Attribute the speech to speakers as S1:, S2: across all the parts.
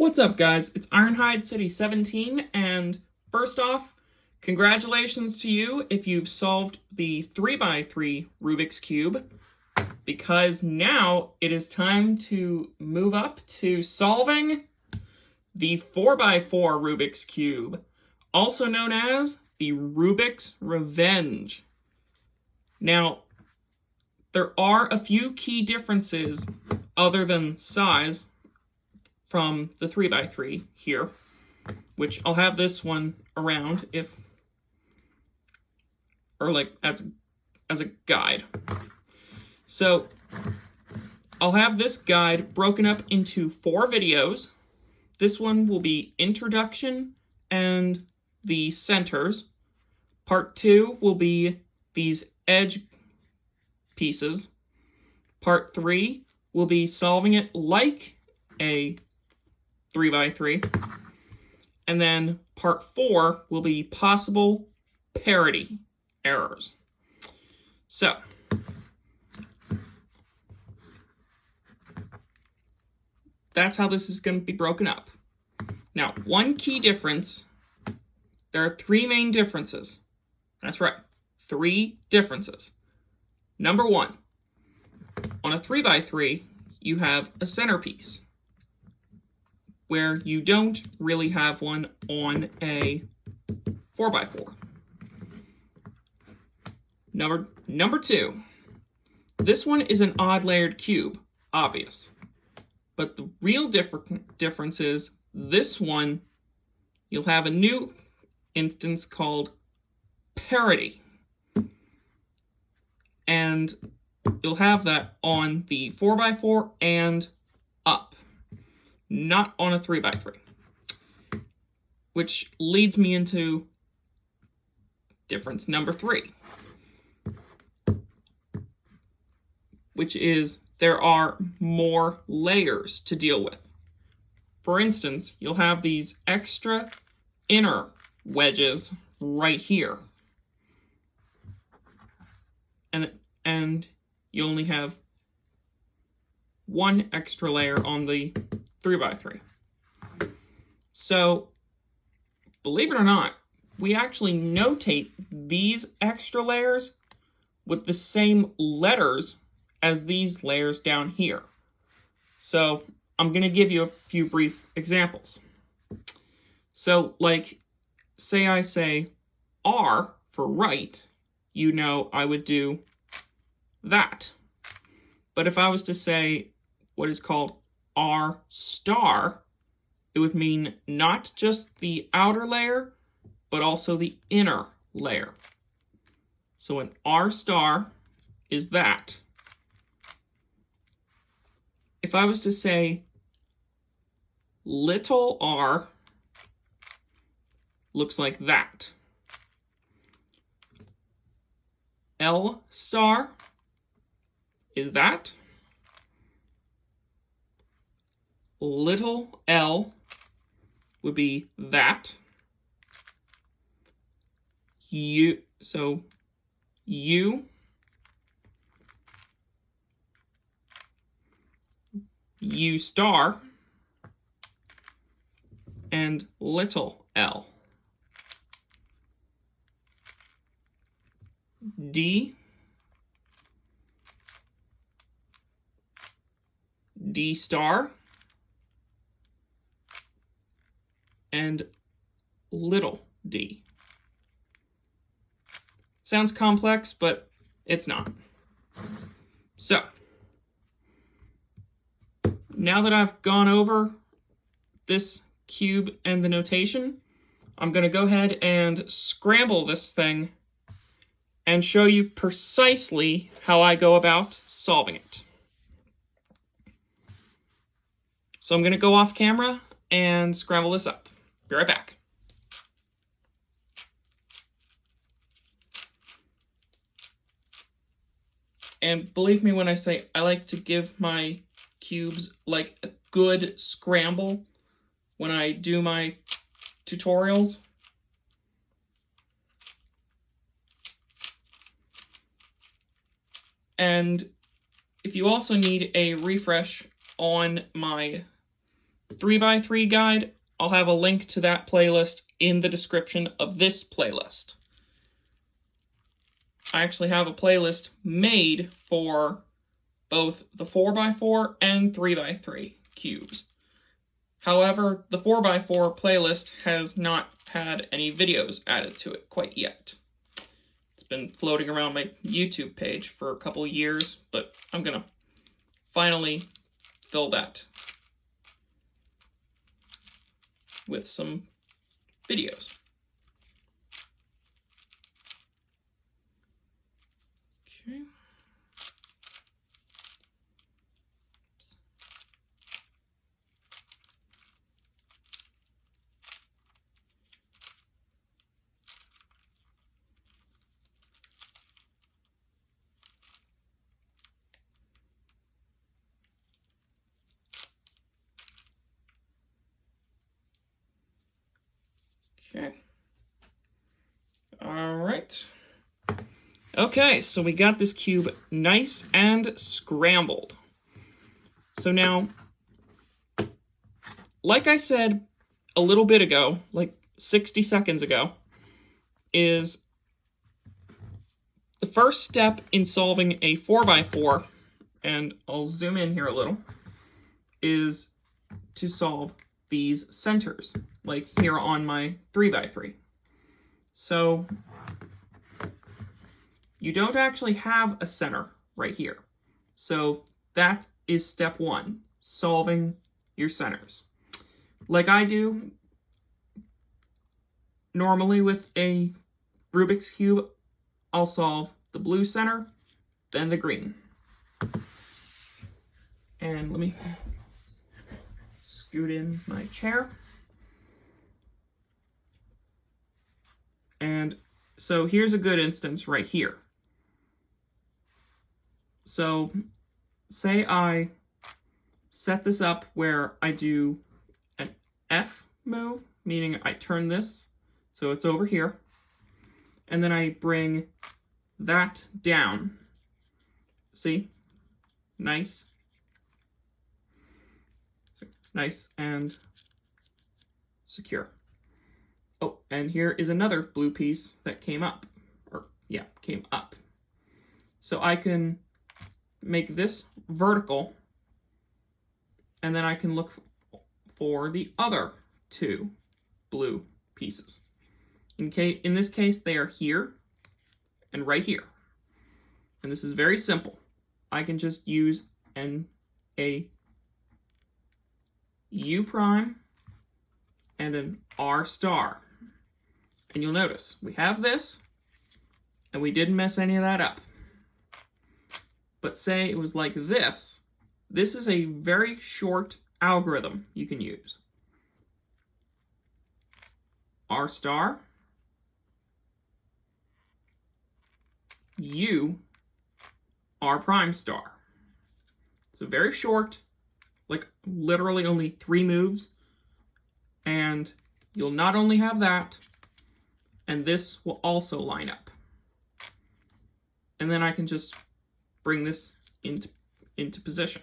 S1: What's up, guys? It's Ironhide City 17, and first off, congratulations to you if you've solved the 3x3 Rubik's Cube, because now it is time to move up to solving the 4x4 Rubik's Cube, also known as the Rubik's Revenge. Now, there are a few key differences other than size from the 3x3 here, which I'll have this one around as a guide. So I'll have this guide broken up into 4 videos. This one will be introduction and the centers. Part 2 will be these edge pieces. Part 3 will be solving it like a 3x3. And then part 4 will be possible parity errors. So, that's how this is going to be broken up. Now, one key difference, there are 3 main differences. That's right, 3 differences. Number 1, on a 3x3, you have a centerpiece, where you don't really have one on a 4x4. Number 2, this one is an odd layered cube, obvious. But the real difference is this one, you'll have a new instance called parity. And you'll have that on the 4x4 and up, not on a 3x3. Which leads me into difference number 3, which is there are more layers to deal with. For instance, you'll have these extra inner wedges right here. And you only have one extra layer on the 3x3. So, believe it or not, we actually notate these extra layers with the same letters as these layers down here. So, I'm going to give you a few brief examples. So, like, say I say R for right, you know I would do that. But if I was to say what is called R star, it would mean not just the outer layer, but also the inner layer. So an R star is that. If I was to say little r, looks like that. L star is that. Little l would be that. U U star, and little l. D star, and little d. Sounds complex, but it's not. So, now that I've gone over this cube and the notation, I'm going to go ahead and scramble this thing and show you precisely how I go about solving it. So I'm going to go off camera and scramble this up. Be right back. And believe me when I say I like to give my cubes like a good scramble when I do my tutorials. And if you also need a refresh on my 3x3 guide, I'll have a link to that playlist in the description of this playlist. I actually have a playlist made for both the 4x4 and 3x3 cubes. However, the 4x4 playlist has not had any videos added to it quite yet. It's been floating around my YouTube page for a couple years, but I'm gonna finally fill that with some videos. Okay. Okay. All right. Okay, so we got this cube nice and scrambled. So now, like I said a little bit ago, like 60 seconds ago, is the first step in solving a 4x4, and I'll zoom in here a little, is to solve these centers, like here on my 3x3. So you don't actually have a center right here. So that is step one, solving your centers. Like I do normally with a Rubik's Cube, I'll solve the blue center, then the green. And let me scoot in my chair. And so here's a good instance right here. So say I set this up where I do an F move, meaning I turn this so it's over here, and then I bring that down. See? Nice. Nice and secure. Oh, and here is another blue piece that came up. Came up. So I can make this vertical, and then I can look for the other two blue pieces. In this case, they are here and right here. And this is very simple. I can just use a U prime and an R star. And you'll notice we have this, and we didn't mess any of that up. But say it was like this. This is a very short algorithm you can use. R star, U, R prime star. It's a very short, like literally only 3 moves. And you'll not only have that, and this will also line up. And then I can just bring this into position,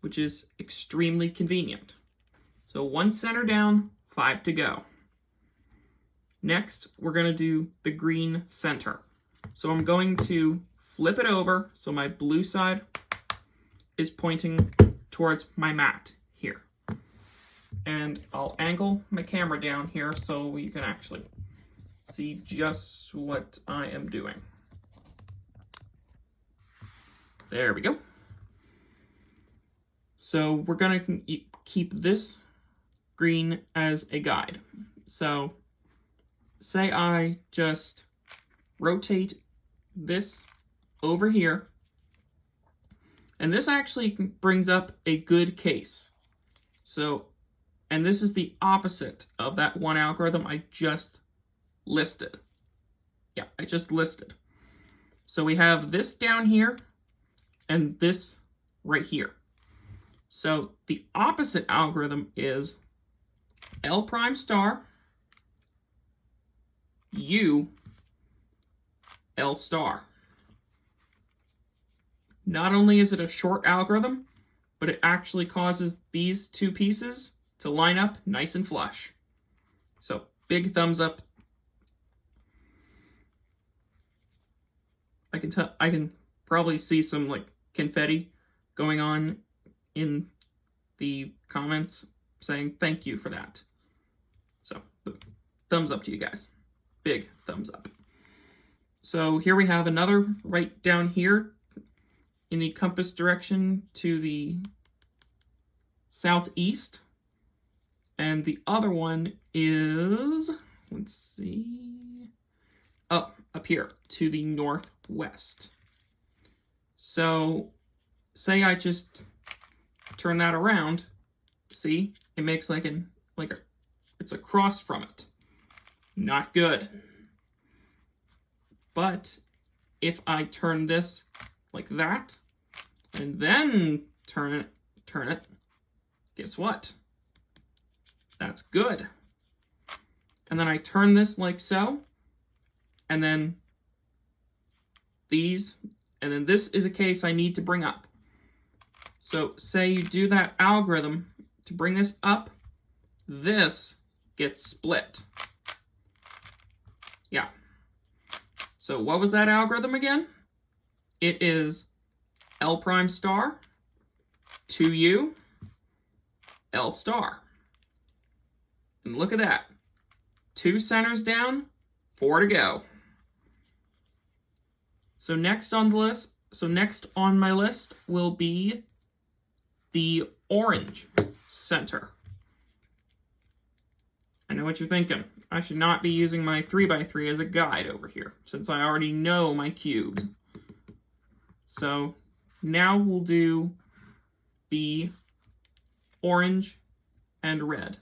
S1: which is extremely convenient. So 1 center down, 5 to go. Next, we're going to do the green center. So I'm going to flip it over so my blue side is pointing towards my mat here. And I'll angle my camera down here so you can actually see just what I am doing. There we go. So we're going to keep this green as a guide. So say I just rotate this over here, and this actually brings up a good case. So, and this is the opposite of that one algorithm I just listed. Yeah, I just listed. So we have this down here and this right here. So the opposite algorithm is L prime star, U, L star. Not only is it a short algorithm, but it actually causes these two pieces to line up nice and flush. So big thumbs up. I can probably see some like confetti going on in the comments saying thank you for that. So thumbs up to you guys. Big thumbs up. So here we have another right down here in the compass direction to the southeast. And the other one is, let's see, up here to the northwest. So say I just turn that around, see, it makes it's across from it. Not good. But if I turn this like that, and then turn it, guess what? That's good. And then I turn this like so, and then these, and then this is a case I need to bring up. So say you do that algorithm to bring this up, this gets split. Yeah. So what was that algorithm again? It is L prime star, 2U, L star. And look at that. 2 centers down, 4 to go. So next on my list will be the orange center. I know what you're thinking. I should not be using my 3x3 as a guide over here, since I already know my cubes. So now we'll do the orange and red.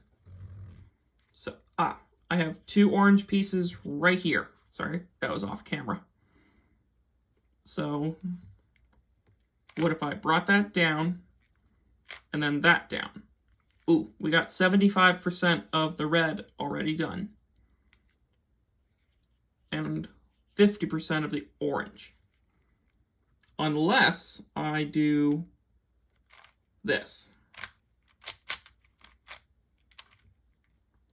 S1: So, I have 2 orange pieces right here. Sorry, that was off camera. So, what if I brought that down and then that down? Ooh, we got 75% of the red already done. And 50% of the orange. Unless I do this.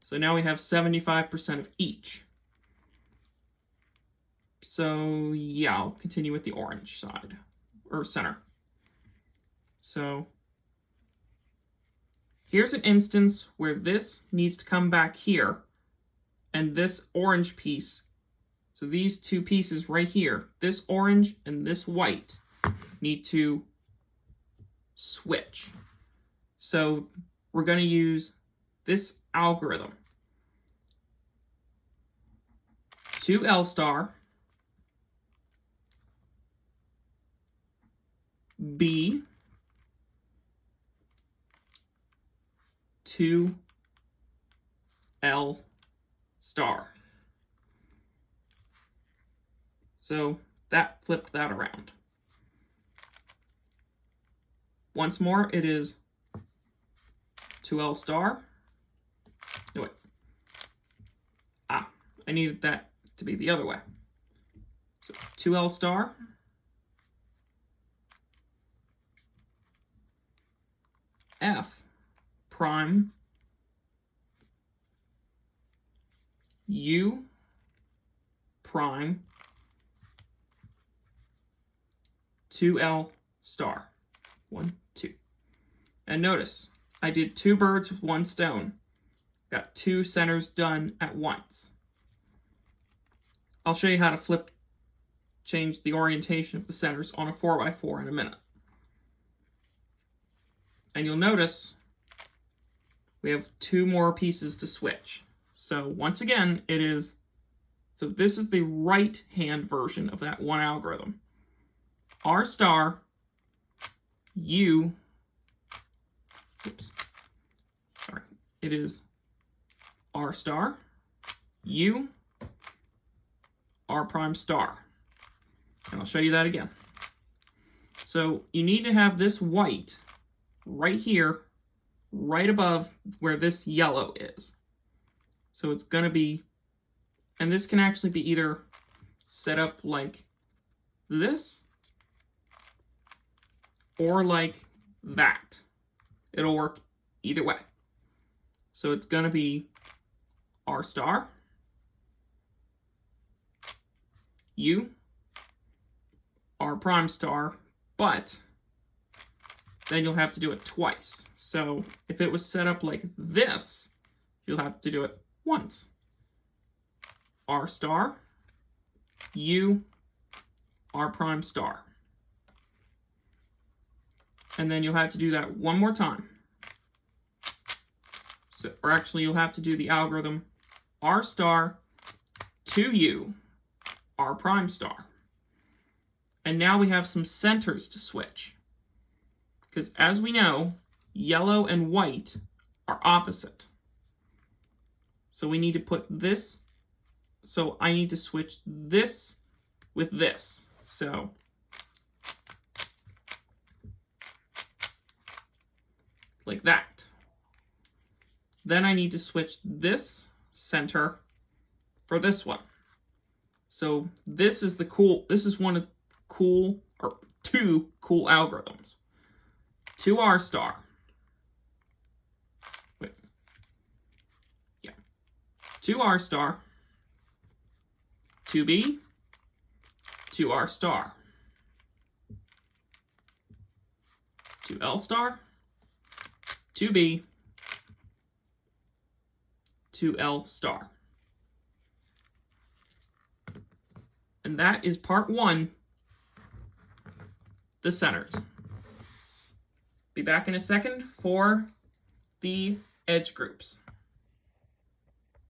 S1: So now we have 75% of each. So yeah, I'll continue with the orange side, or center. So here's an instance where this needs to come back here, and this orange piece, so these 2 pieces right here, this orange and this white, need to switch. So we're going to use this algorithm. 2L star, B, 2L star. So that flipped that around. Once more, it is 2L star. No, wait. I needed that to be the other way. So 2L star. F prime U prime 2L star. 1, 2. And notice, I did 2 birds with 1 stone. Got 2 centers done at once. I'll show you how to change the orientation of the centers on a 4x4 in a minute. And you'll notice we have 2 more pieces to switch. So once again, so this is the right-hand version of that one algorithm. R star, U, it is R star, U, R prime star. And I'll show you that again. So you need to have this white right here, right above where this yellow is. So it's going to be, and this can actually be either set up like this, or like that. It'll work either way. So it's going to be R star, U, R prime star, but then you'll have to do it twice. So if it was set up like this, you'll have to do it once. R star, U, R prime star. And then you'll have to do that one more time. So, or actually, you'll have to do the algorithm R star, 2U, R prime star. And now we have some centers to switch. Because as we know, yellow and white are opposite. So we need to put this, so I need to switch this with this. So like that. Then I need to switch this center for this one. So this is one of two cool algorithms. 2R star. 2R star, 2B, 2R star, 2L star, 2B, 2L star. And that is part one, the centers. Be back in a second for the edge groups.